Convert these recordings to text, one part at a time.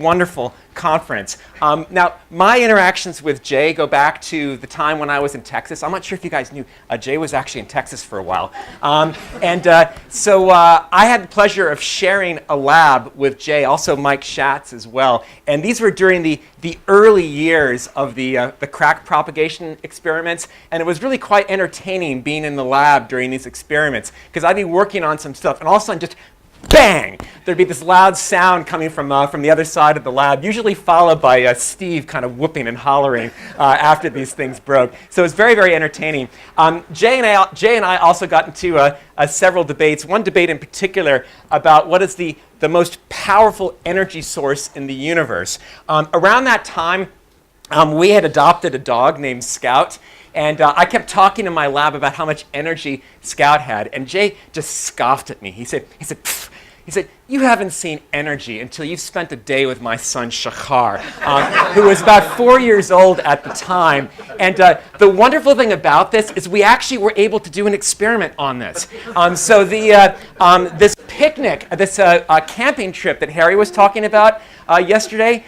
wonderful conference. Now, my interactions with Jay go back to the time when I was in Texas. I'm not sure if you guys knew, Jay was actually in Texas for a while. So I had the pleasure of sharing a lab with Jay, also Mike Schatz as well. And these were during the early years of the crack propagation experiments. And it was really quite entertaining being in the lab during these experiments, because I'd be working on some stuff, and all of a sudden just bang! There'd be this loud sound coming from the other side of the lab, usually followed by Steve kind of whooping and hollering after these things broke. So it was very, very entertaining. Jay and I also got into several debates, one debate in particular about what is the most powerful energy source in the universe. Around that time, we had adopted a dog named Scout. And I kept talking in my lab about how much energy Scout had. And Jay just scoffed at me. He said, "You haven't seen energy until you've spent a day with my son Shachar," who was about 4 years old at the time. And the wonderful thing about this is we actually were able to do an experiment on this. So this picnic, this camping trip that Harry was talking about yesterday,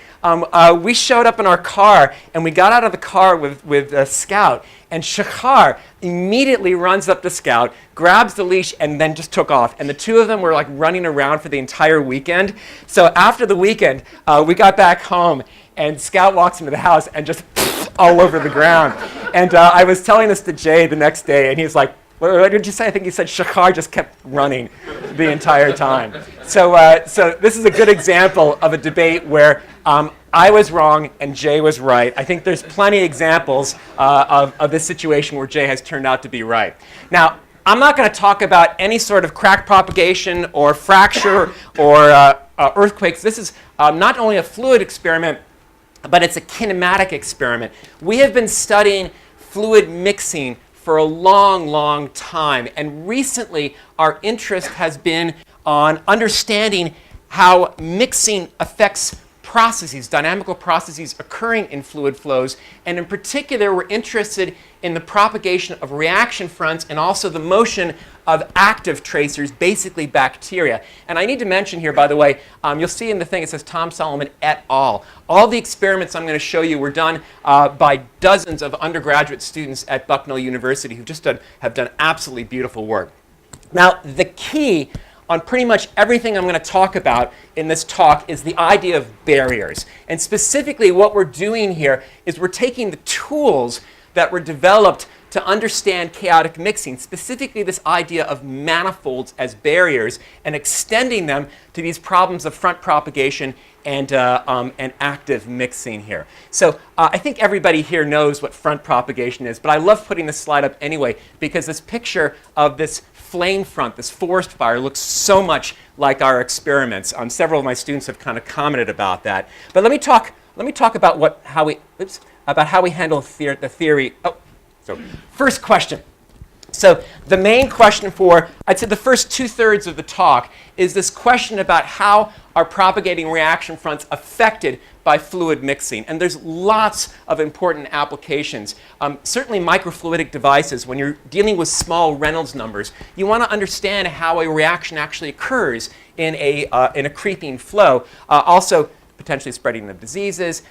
we showed up in our car, and we got out of the car with Scout. And Shachar immediately runs up to Scout, grabs the leash, and then just took off. And the two of them were like running around for the entire weekend. So after the weekend, we got back home, and Scout walks into the house and just all over the ground. And I was telling this to Jay the next day, and he's like, "What did you say?" I think he said Shachar just kept running the entire time. So this is a good example of a debate where I was wrong and Jay was right. I think there's plenty of examples of this situation where Jay has turned out to be right. Now, I'm not going to talk about any sort of crack propagation or fracture or earthquakes. This is not only a fluid experiment, but it's a kinematic experiment. We have been studying fluid mixing for a long, long time. And recently, our interest has been on understanding how mixing affects processes, dynamical processes occurring in fluid flows. And in particular, we're interested in the propagation of reaction fronts and also the motion of active tracers, basically bacteria. And I need to mention here, by the way, you'll see in the thing it says Tom Solomon et al. All the experiments I'm going to show you were done by dozens of undergraduate students at Bucknell University who just have done absolutely beautiful work. Now, the key on pretty much everything I'm going to talk about in this talk is the idea of barriers. And specifically, what we're doing here is we're taking the tools that were developed to understand chaotic mixing, specifically this idea of manifolds as barriers, and extending them to these problems of front propagation and active mixing here. So I think everybody here knows what front propagation is, but I love putting this slide up anyway because this picture of this flame front, this forest fire, looks so much like our experiments. Several of my students have kind of commented about that. But let me talk about how we handle the theory. So first question. So the main question for, I'd say the first 2/3 of the talk is this question about how are propagating reaction fronts affected by fluid mixing. And there's lots of important applications. Certainly microfluidic devices, when you're dealing with small Reynolds numbers, you want to understand how a reaction actually occurs in a creeping flow. Also potentially spreading of diseases,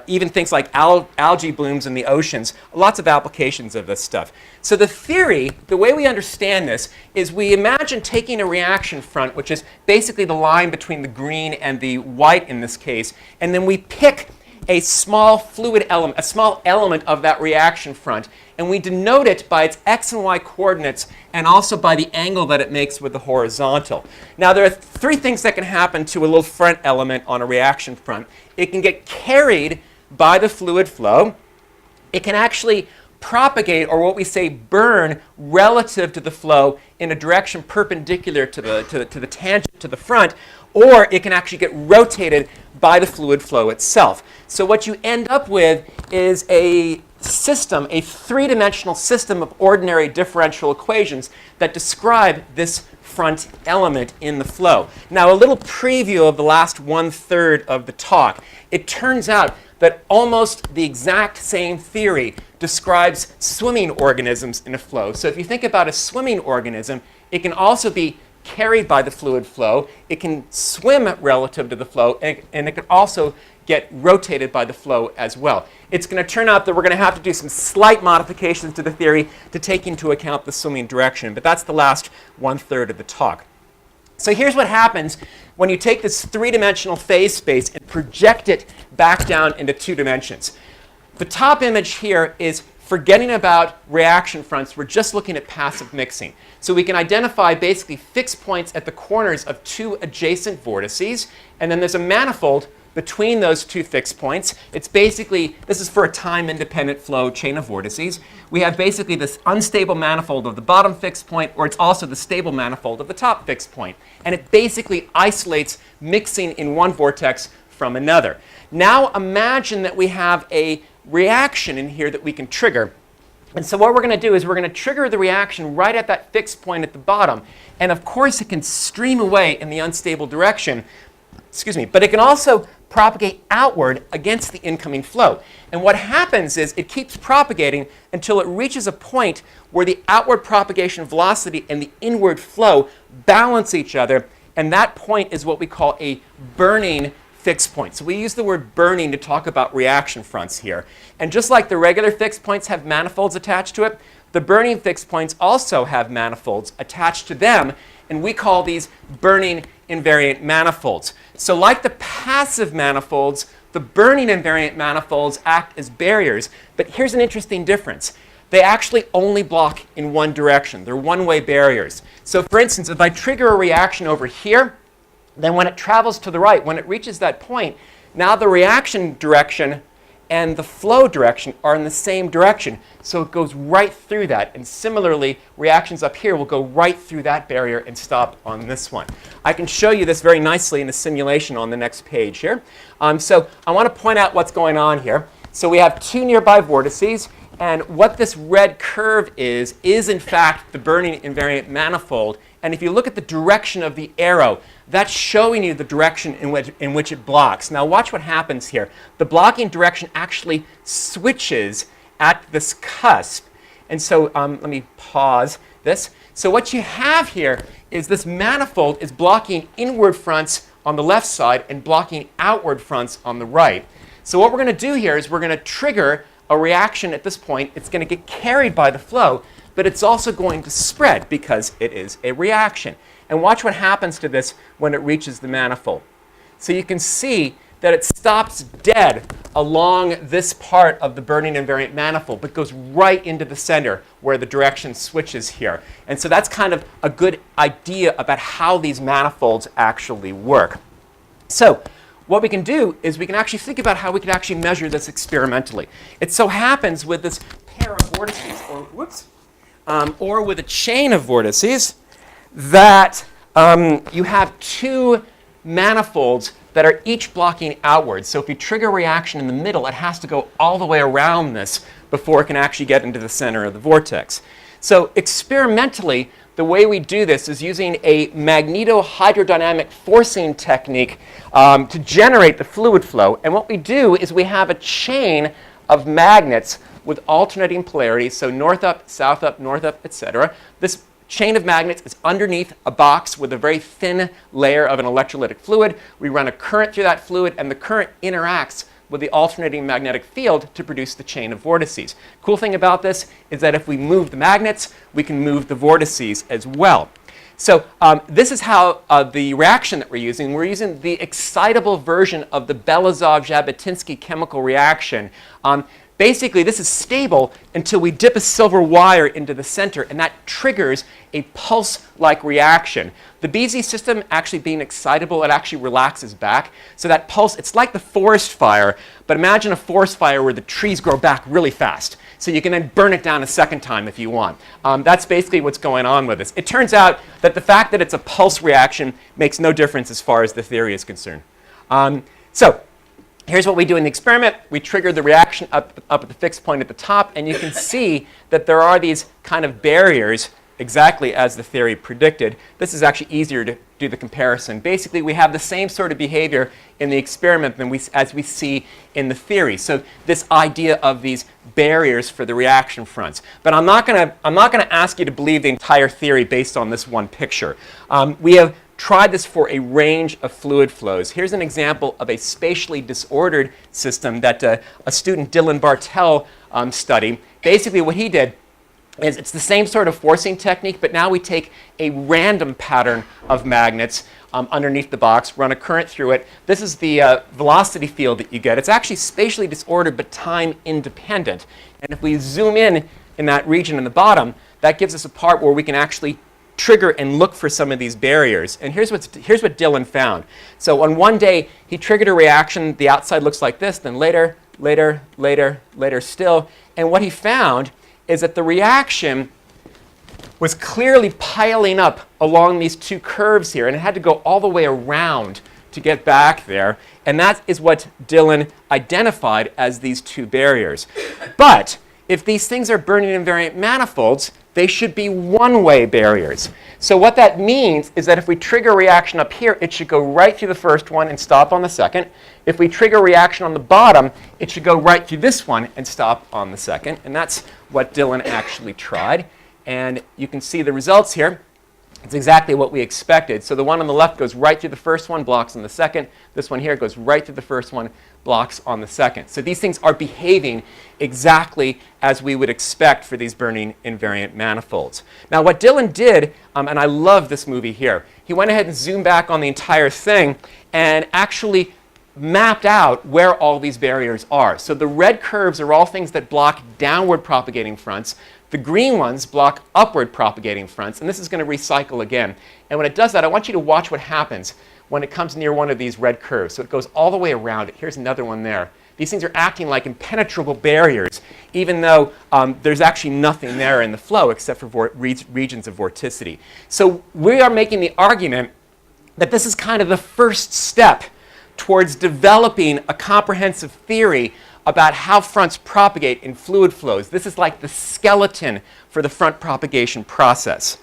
even things like algae blooms in the oceans, lots of applications of this stuff. So the theory, the way we understand this, is we imagine taking a reaction front, which is basically the line between the green and the white in this case, and then we pick a small fluid element, a small element of that reaction front, and we denote it by its x and y coordinates and also by the angle that it makes with the horizontal. Now, there are three things that can happen to a little front element on a reaction front. It can get carried by the fluid flow. It can actually propagate, or what we say burn, relative to the flow in a direction perpendicular to the tangent to the front, or it can actually get rotated by the fluid flow itself. So what you end up with is a system, a three-dimensional system of ordinary differential equations that describe this front element in the flow. Now, a little preview of the last 1/3 of the talk. It turns out that almost the exact same theory describes swimming organisms in a flow. So if you think about a swimming organism, it can also be carried by the fluid flow. It can swim relative to the flow, and it can also get rotated by the flow as well. It's going to turn out that we're going to have to do some slight modifications to the theory to take into account the swimming direction, but that's the last 1/3 of the talk. So here's what happens when you take this three-dimensional phase space and project it back down into 2 dimensions. The top image here is forgetting about reaction fronts. We're just looking at passive mixing. So we can identify basically fixed points at the corners of 2 adjacent vortices, and then there's a manifold between those 2 fixed points. It's basically, this is for a time-independent flow chain of vortices. We have basically this unstable manifold of the bottom fixed point, or it's also the stable manifold of the top fixed point. And it basically isolates mixing in one vortex from another. Now imagine that we have a reaction in here that we can trigger. And so what we're going to do is we're going to trigger the reaction right at that fixed point at the bottom. And of course, it can stream away in the unstable direction. Excuse me, but it can also propagate outward against the incoming flow. And what happens is it keeps propagating until it reaches a point where the outward propagation velocity and the inward flow balance each other. And that point is what we call a burning fixed point. So we use the word burning to talk about reaction fronts here. And just like the regular fixed points have manifolds attached to it, the burning fixed points also have manifolds attached to them. And we call these burning invariant manifolds. So like the passive manifolds, the burning invariant manifolds act as barriers. But here's an interesting difference. They actually only block in one direction. They're one-way barriers. So for instance, if I trigger a reaction over here, then when it travels to the right, when it reaches that point, now the reaction direction and the flow direction are in the same direction. So it goes right through that. And similarly, reactions up here will go right through that barrier and stop on this one. I can show you this very nicely in a simulation on the next page here. So I want to point out what's going on here. So we have 2 nearby vortices. And what this red curve is in fact the burning invariant manifold. And if you look at the direction of the arrow, that's showing you the direction in which it blocks. Now watch what happens here. The blocking direction actually switches at this cusp. And so let me pause this. So what you have here is this manifold is blocking inward fronts on the left side and blocking outward fronts on the right. So what we're going to do here is we're going to trigger a reaction at this point. It's going to get carried by the flow, but it's also going to spread because it is a reaction. And watch what happens to this when it reaches the manifold. So you can see that it stops dead along this part of the burning invariant manifold, but goes right into the center where the direction switches here. And so that's kind of a good idea about how these manifolds actually work. So what we can do is we can actually think about how we could actually measure this experimentally. It so happens with this pair of vortices, or with a chain of vortices, that you have 2 manifolds that are each blocking outwards. So if you trigger a reaction in the middle, it has to go all the way around this before it can actually get into the center of the vortex. So experimentally, the way we do this is using a Magneto hydrodynamic forcing technique to generate the fluid flow. And what we do is we have a chain of magnets with alternating polarities, so north up, north up, etc. This chain of magnets is underneath a box with a very thin layer of an electrolytic fluid. We run a current through that fluid, and the current interacts with the alternating magnetic field to produce the chain of vortices. Cool thing about this is that if we move the magnets, we can move the vortices as well. So this is how the reaction that we're using. We're using the excitable version of the Belousov-Zhabotinsky chemical reaction. Basically, this is stable until we dip a silver wire into the center, and that triggers a pulse-like reaction. The BZ system actually being excitable, it actually relaxes back. So that pulse, it's like the forest fire, but imagine a forest fire where the trees grow back really fast. So you can then burn it down a second time if you want. That's basically what's going on with this. It turns out that the fact that it's a pulse reaction makes no difference as far as the theory is concerned. So here's what we do in the experiment. We trigger the reaction up at the fixed point at the top, and you can see that there are these kind of barriers exactly as the theory predicted. This is actually easier to do the comparison. Basically, we have the same sort of behavior in the experiment as we see in the theory. So this idea of these barriers for the reaction fronts. But I'm not going to ask you to believe the entire theory based on this one picture. We have tried this for a range of fluid flows. Here's an example of a spatially disordered system that a student, Dylan Bartel, studied. Basically, what he did is it's the same sort of forcing technique, but now we take a random pattern of magnets underneath the box, run a current through it. This is the velocity field that you get. It's actually spatially disordered, but time independent. And if we zoom in that region in the bottom, that gives us a part where we can actually trigger and look for some of these barriers. And here's what Dylan found. So on one day, he triggered a reaction. The outside looks like this, then later still. And what he found is that the reaction was clearly piling up along these two curves here, and it had to go all the way around to get back there. And that is what Dylan identified as these two barriers. But if these things are Bernoulli invariant manifolds, they should be one-way barriers. So what that means is that if we trigger a reaction up here, it should go right through the first one and stop on the second. If we trigger a reaction on the bottom, it should go right through this one and stop on the second. And that's what Dylan actually tried. And you can see the results here. It's exactly what we expected. So the one on the left goes right through the first one, blocks on the second. This one here goes right through the first one, blocks on the second. So these things are behaving exactly as we would expect for these Bernoulli invariant manifolds. Now what Dylan did, and I love this movie here, he went ahead and zoomed back on the entire thing and actually mapped out where all these barriers are. So the red curves are all things that block downward propagating fronts. The green ones block upward propagating fronts, and this is going to recycle again. And when it does that, I want you to watch what happens when it comes near one of these red curves. So it goes all the way around it. Here's another one there. These things are acting like impenetrable barriers, even though there's actually nothing there in the flow except for regions of vorticity. So we are making the argument that this is kind of the first step towards developing a comprehensive theory about how fronts propagate in fluid flows. This is like the skeleton for the front propagation process.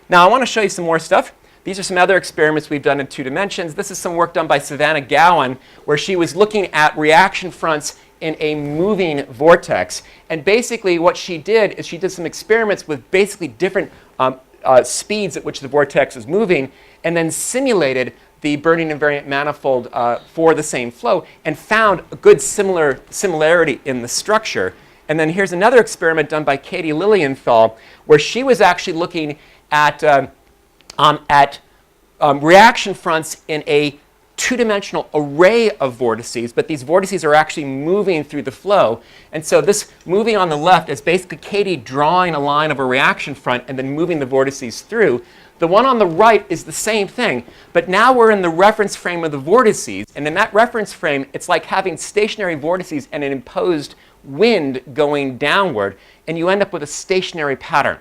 Now I want to show you some more stuff. These are some other experiments we've done in 2 dimensions. This is some work done by Savannah Gowan where she was looking at reaction fronts in a moving vortex. And basically what she did is she did some experiments with basically different speeds at which the vortex is moving and then simulated the Bernoulli invariant manifold for the same flow and found a good similarity in the structure. And then here's another experiment done by Katie Lilienthal where she was actually looking at reaction fronts in a 2-dimensional array of vortices, but these vortices are actually moving through the flow. And so this moving on the left is basically Katie drawing a line of a reaction front and then moving the vortices through. The one on the right is the same thing, but now we're in the reference frame of the vortices. And in that reference frame, it's like having stationary vortices and an imposed wind going downward, and you end up with a stationary pattern.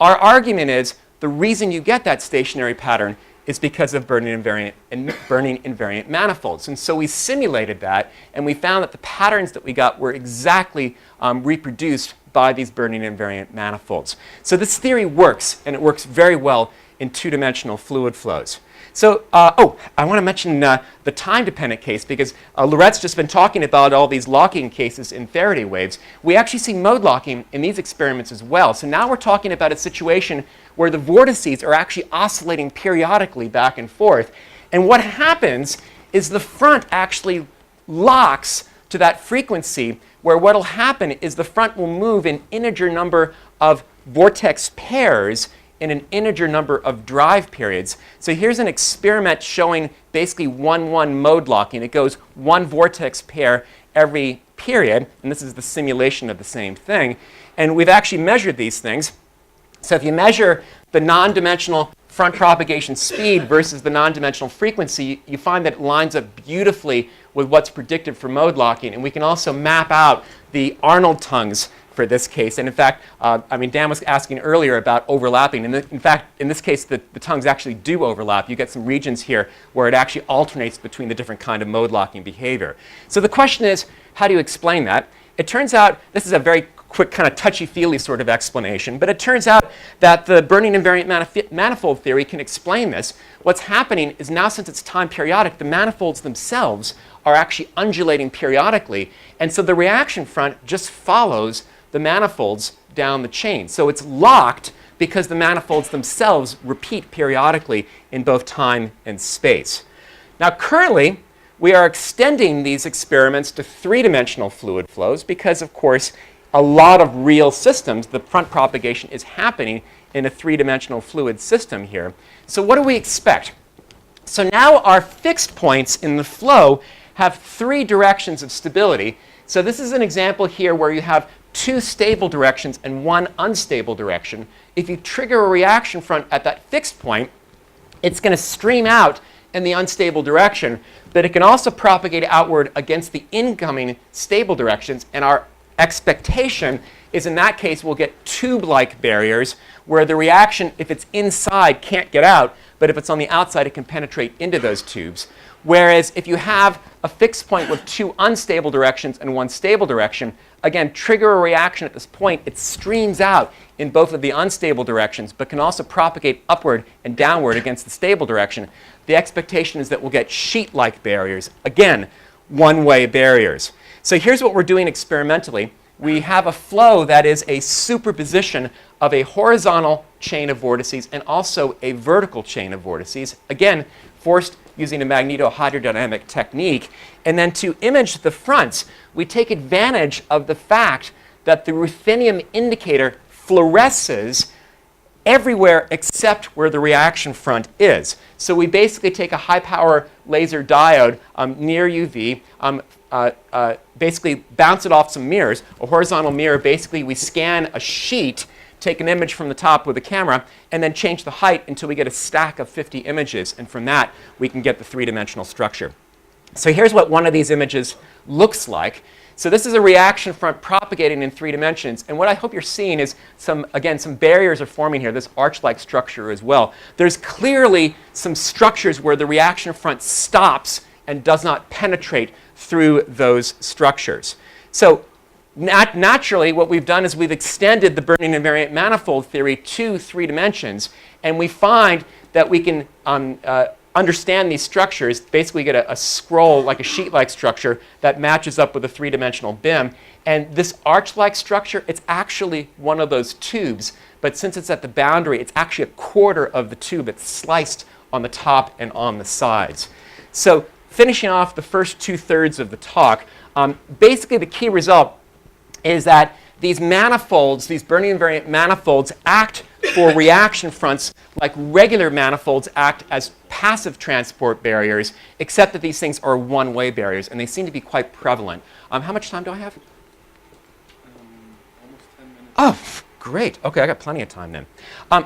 Our argument is the reason you get that stationary pattern is because of Bernoulli invariant manifolds. And so we simulated that, and we found that the patterns that we got were exactly reproduced by these Bernoulli invariant manifolds. So this theory works, and it works very well in 2-dimensional fluid flows. So, I want to mention the time-dependent case because Laurette's just been talking about all these locking cases in Faraday waves. We actually see mode locking in these experiments as well. So now we're talking about a situation where the vortices are actually oscillating periodically back and forth. And what happens is the front actually locks to that frequency where what will happen is the front will move an integer number of vortex pairs in an integer number of drive periods. So here's an experiment showing basically 1-1 mode locking. It goes one vortex pair every period, and this is the simulation of the same thing. And we've actually measured these things. So if you measure the non-dimensional front propagation speed versus the non-dimensional frequency, you find that it lines up beautifully with what's predicted for mode locking. And we can also map out the Arnold tongues for this case. And in fact, Dan was asking earlier about overlapping. And in fact, in this case, the tongues actually do overlap. You get some regions here where it actually alternates between the different kind of mode locking behavior. So the question is, how do you explain that? It turns out this is a very quick kind of touchy-feely sort of explanation. But it turns out that the burning invariant manifold theory can explain this. What's happening is now, since it's time periodic, the manifolds themselves are actually undulating periodically. And so the reaction front just follows the manifolds down the chain. So it's locked because the manifolds themselves repeat periodically in both time and space. Now, currently, we are extending these experiments to three-dimensional fluid flows because, of course, a lot of real systems, the front propagation is happening in a three-dimensional fluid system here. So what do we expect? So now our fixed points in the flow have three directions of stability. So this is an example here where you have two stable directions and one unstable direction. If you trigger a reaction front at that fixed point, it's going to stream out in the unstable direction, but it can also propagate outward against the incoming stable directions. And our expectation is, in that case, we'll get tube-like barriers where the reaction, if it's inside, can't get out, but if it's on the outside, it can penetrate into those tubes. Whereas if you have a fixed point with two unstable directions and one stable direction, again, trigger a reaction at this point, it streams out in both of the unstable directions, but can also propagate upward and downward against the stable direction. The expectation is that we'll get sheet-like barriers. Again, one-way barriers. So here's what we're doing experimentally. We have a flow that is a superposition of a horizontal chain of vortices and also a vertical chain of vortices, again, forced using a Magneto hydrodynamic technique. And then to image the fronts, we take advantage of the fact that the ruthenium indicator fluoresces everywhere except where the reaction front is. So we basically take a high-power laser diode near UV, basically bounce it off some mirrors. A horizontal mirror, basically we scan a sheet, take an image from the top with a camera, and then change the height until we get a stack of 50 images. And from that, we can get the three-dimensional structure. So here's what one of these images looks like. So this is a reaction front propagating in 3 dimensions. And what I hope you're seeing is some barriers are forming here, this arch-like structure as well. There's clearly some structures where the reaction front stops and does not penetrate through those structures. So naturally, what we've done is we've extended the burning invariant manifold theory to 3 dimensions. And we find that we can understand these structures, basically get a scroll, like a sheet-like structure, that matches up with a 3-dimensional BIM. And this arch-like structure, it's actually one of those tubes. But since it's at the boundary, it's actually a quarter of the tube. It's sliced on the top and on the sides. So finishing off the first 2/3 of the talk, basically the key result is that these manifolds, these burning invariant manifolds, act for reaction fronts like regular manifolds act as passive transport barriers, except that these things are one-way barriers, and they seem to be quite prevalent. How much time do I have? Almost 10 minutes. Oh, great. OK, I got plenty of time then.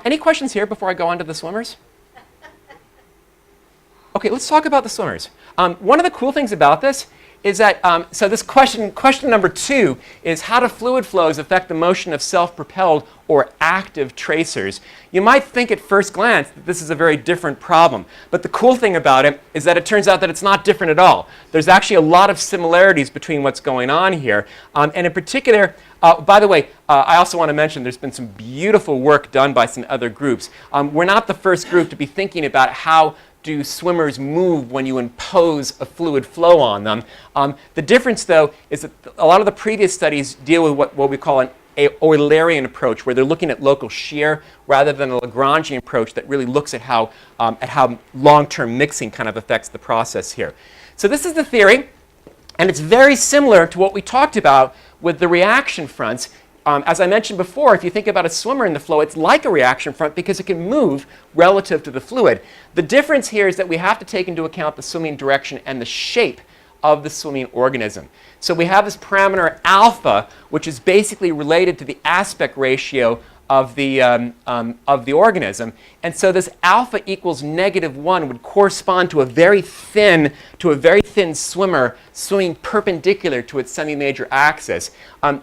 Any questions here before I go on to the swimmers? OK, let's talk about the swimmers. One of the cool things about this is that, so this question number 2 is how do fluid flows affect the motion of self-propelled or active tracers? You might think at first glance that this is a very different problem. But the cool thing about it is that it turns out that it's not different at all. There's actually a lot of similarities between what's going on here. And in particular, by the way, I also want to mention there's been some beautiful work done by some other groups. We're not the first group to be thinking about how do swimmers move when you impose a fluid flow on them. The difference, though, is that a lot of the previous studies deal with what we call an Eulerian approach, where they're looking at local shear rather than a Lagrangian approach that really looks at how long-term mixing kind of affects the process here. So this is the theory, and it's very similar to what we talked about with the reaction fronts. As I mentioned before, if you think about a swimmer in the flow, it's like a reaction front because it can move relative to the fluid. The difference here is that we have to take into account the swimming direction and the shape of the swimming organism. So we have this parameter alpha, which is basically related to the aspect ratio of the organism. And so this alpha equals -1 would correspond to a very thin swimmer swimming perpendicular to its semi-major axis. A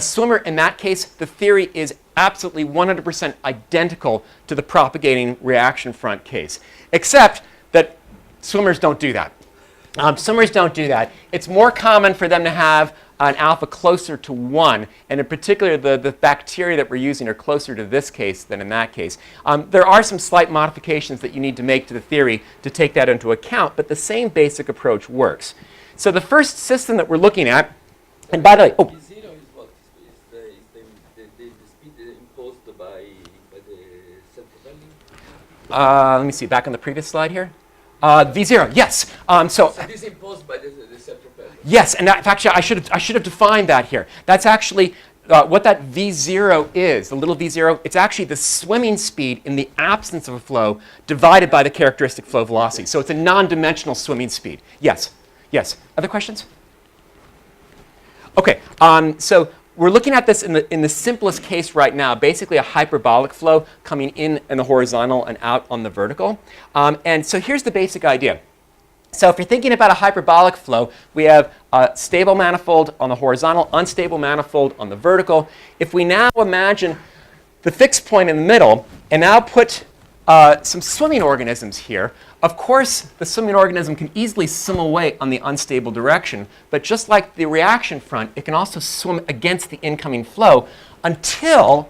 swimmer in that case, the theory is absolutely 100% identical to the propagating reaction front case, except that swimmers don't do that. Swimmers don't do that. It's more common for them to have an alpha closer to 1, and in particular the bacteria that we're using are closer to this case than in that case. There are some slight modifications that you need to make to the theory to take that into account, but the same basic approach works. So the first system that we're looking at, and by the way, V0 is what? The speed imposed by the self-propelling? let me see, back on the previous slide here. V0, yes. So this is imposed by the self-propelling? Yes, and that, actually I should have defined that here. That's actually what that V0 is, the little V0, it's actually the swimming speed in the absence of a flow divided by the characteristic flow velocity. So it's a non-dimensional swimming speed. Yes, yes. Other questions? Okay, so we're looking at this in the simplest case right now, basically a hyperbolic flow coming in the horizontal and out on the vertical. And so here's the basic idea. So if you're thinking about a hyperbolic flow, we have a stable manifold on the horizontal, unstable manifold on the vertical. If we now imagine the fixed point in the middle and now put some swimming organisms here, of course, the swimming organism can easily swim away on the unstable direction, but just like the reaction front, it can also swim against the incoming flow until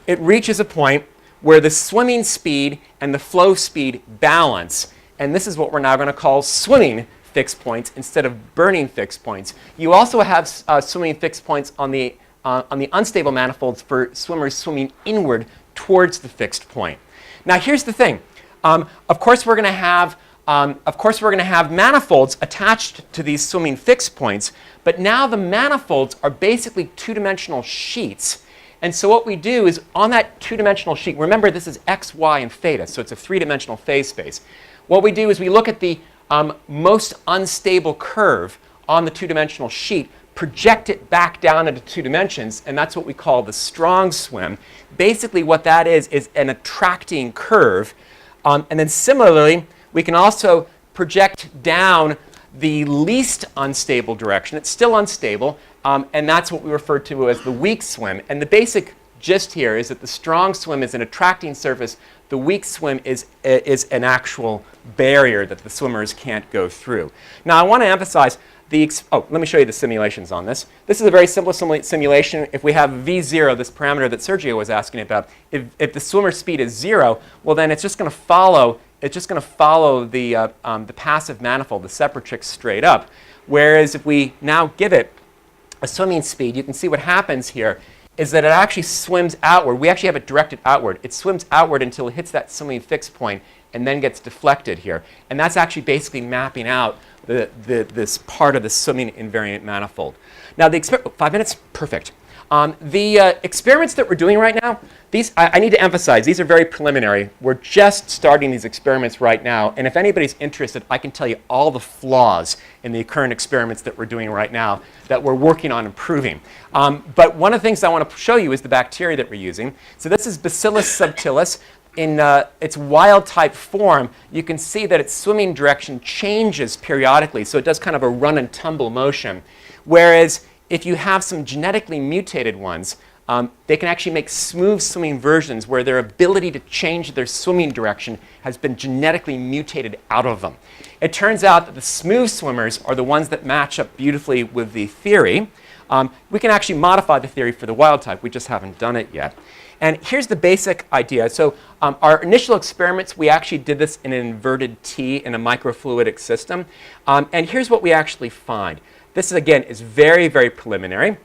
it reaches a point where the swimming speed and the flow speed balance. And this is what we're now going to call swimming fixed points instead of burning fixed points. You also have swimming fixed points on the unstable manifolds for swimmers swimming inward towards the fixed point. Now here's the thing. Of course we're going to have manifolds attached to these swimming fixed points, but now the manifolds are basically two-dimensional sheets. And so what we do is on that two-dimensional sheet, remember this is x, y, and theta, so it's a three-dimensional phase space. What we do is we look at the most unstable curve on the two-dimensional sheet, project it back down into 2 dimensions, and that's what we call the strong swim. Basically what that is an attracting curve. And then similarly, we can also project down the least unstable direction. It's still unstable, and that's what we refer to as the weak swim. And the basic gist here is that the strong swim is an attracting surface. The weak swim is an actual barrier that the swimmers can't go through. Now, I want to emphasize let me show you the simulations on this. This is a very simple simulation. If we have V0, this parameter that Sergio was asking about, if the swimmer speed is 0, well then it's just going to follow the passive manifold, the separatrix, straight up. Whereas if we now give it a swimming speed, you can see what happens here is that it actually swims outward. We actually have it directed outward. It swims outward until it hits that swimming fixed point and then gets deflected here. And that's actually basically mapping out this part of the swimming invariant manifold. Now, 5 minutes? Perfect. The experiments that we're doing right now, I need to emphasize, these are very preliminary. We're just starting these experiments right now. And if anybody's interested, I can tell you all the flaws in the current experiments that we're doing right now that we're working on improving. But one of the things I want to show you is the bacteria that we're using. So this is Bacillus subtilis. In its wild type form, you can see that its swimming direction changes periodically. So it does kind of a run and tumble motion. Whereas if you have some genetically mutated ones, they can actually make smooth swimming versions where their ability to change their swimming direction has been genetically mutated out of them. It turns out that the smooth swimmers are the ones that match up beautifully with the theory. We can actually modify the theory for the wild type. We just haven't done it yet. And here's the basic idea. So our initial experiments, we actually did this in an inverted T in a microfluidic system. And here's what we actually find. This, again, is very, very preliminary.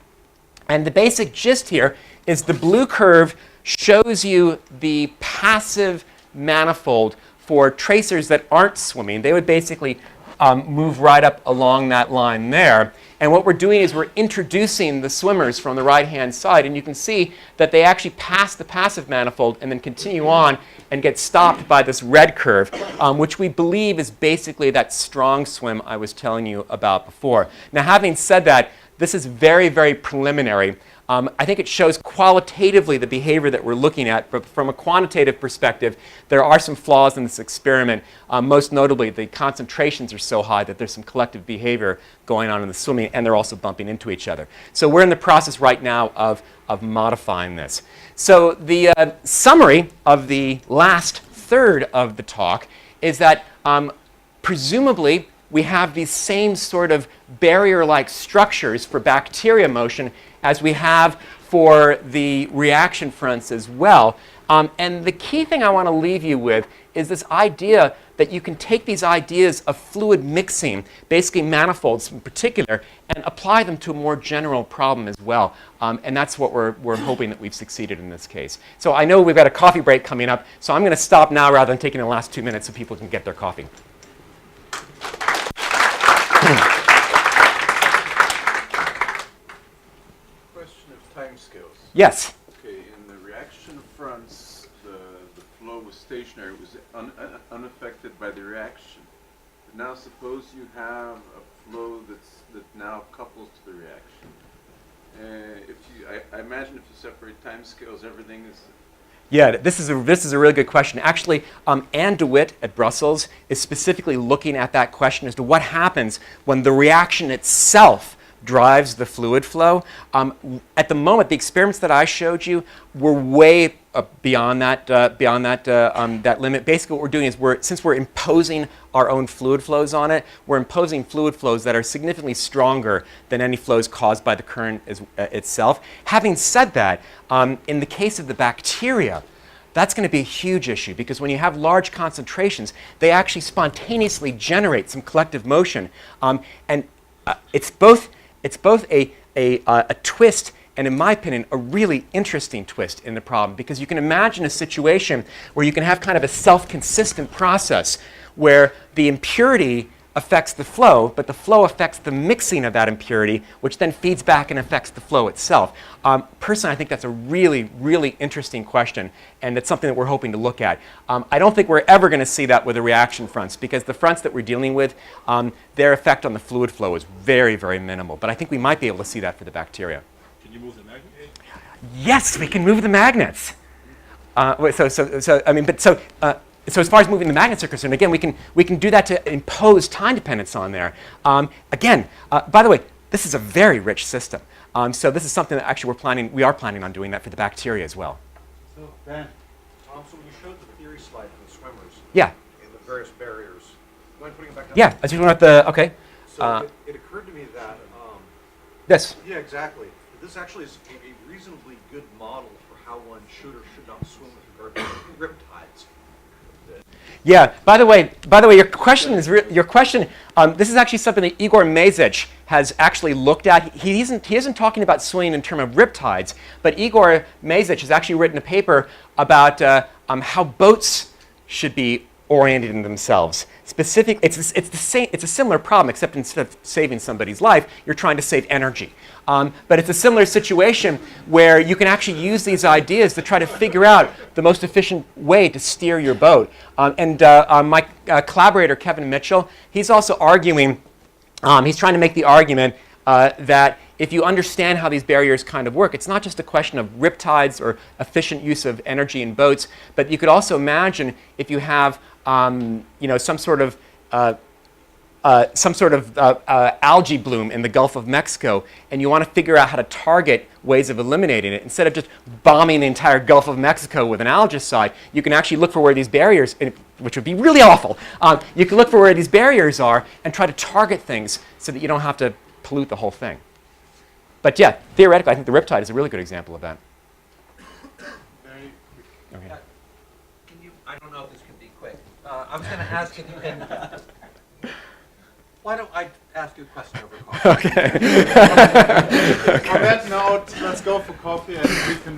And the basic gist here is the blue curve shows you the passive manifold for tracers that aren't swimming. They would basically move right up along that line there. And what we're doing is we're introducing the swimmers from the right-hand side. And you can see that they actually pass the passive manifold and then continue on and get stopped by this red curve, which we believe is basically that strong swim I was telling you about before. Now, having said that, this is very, very preliminary. I think it shows qualitatively the behavior that we're looking at, but from a quantitative perspective, there are some flaws in this experiment. Most notably, the concentrations are so high that there's some collective behavior going on in the swimming, and they're also bumping into each other. So we're in the process right now of modifying this. So the summary of the last third of the talk is that presumably we have these same sort of barrier-like structures for bacteria motion as we have for the reaction fronts as well. And the key thing I want to leave you with is this idea that you can take these ideas of fluid mixing, basically manifolds in particular, and apply them to a more general problem as well. And that's what we're hoping that we've succeeded in this case. So I know we've got a coffee break coming up, so I'm going to stop now rather than taking the last 2 minutes so people can get their coffee. Question of timescales. Yes. Okay, in the reaction fronts, the flow was stationary. It was unaffected by the reaction. But now suppose you have a flow that now couples to the reaction. I imagine if you separate timescales, everything is... Yeah, this is a really good question. Actually, Anne DeWitt at Brussels is specifically looking at that question as to what happens when the reaction itself drives the fluid flow. At the moment, the experiments that I showed you were way beyond that limit. Basically, what we're doing is since we're imposing our own fluid flows on it, we're imposing fluid flows that are significantly stronger than any flows caused by the current itself. Having said that, in the case of the bacteria, that's going to be a huge issue because when you have large concentrations, they actually spontaneously generate some collective motion. It's both a twist and, in my opinion, a really interesting twist in the problem because you can imagine a situation where you can have kind of a self-consistent process where the impurity affects the flow, but the flow affects the mixing of that impurity, which then feeds back and affects the flow itself. Personally, I think that's a really, really interesting question, and it's something that we're hoping to look at. I don't think we're ever going to see that with the reaction fronts, because the fronts that we're dealing with, their effect on the fluid flow is very, very minimal. But I think we might be able to see that for the bacteria. Can you move the magnet? Yes, we can move the magnets. So as far as moving the magnets are concerned, again, we can do that to impose time dependence on there. By the way, this is a very rich system. So this is something that actually we are planning on doing that for the bacteria as well. So Ben, so when you showed the theory slide for the swimmers, Yeah. and the various barriers, do you mind putting it back up? Yeah. As you went okay. So it occurred to me that This. yeah, exactly. This actually is a reasonably good model for how one should or should not swim with regard to riptides. Yeah. By the way, your question is this is actually something that Igor Mezich has actually looked at. He isn't talking about swimming in terms of riptides, but Igor Mezich has actually written a paper about how boats should be oriented in themselves. It's a similar problem, except instead of saving somebody's life, you're trying to save energy. But it's a similar situation where you can actually use these ideas to try to figure out the most efficient way to steer your boat. My collaborator, Kevin Mitchell, he's also arguing, he's trying to make the argument that if you understand how these barriers kind of work, it's not just a question of riptides or efficient use of energy in boats, but you could also imagine if you have some sort of algae bloom in the Gulf of Mexico, and you want to figure out how to target ways of eliminating it. Instead of just bombing the entire Gulf of Mexico with an algicide, you can actually look for where these barriers, which would be really awful, you can look for where these barriers are and try to target things so that you don't have to pollute the whole thing. But yeah, theoretically, I think the riptide is a really good example of that. Okay. I don't know if this can be quick. I was going to ask if you can. Why don't I ask you a question over coffee? Okay. On that note, let's go for coffee and we can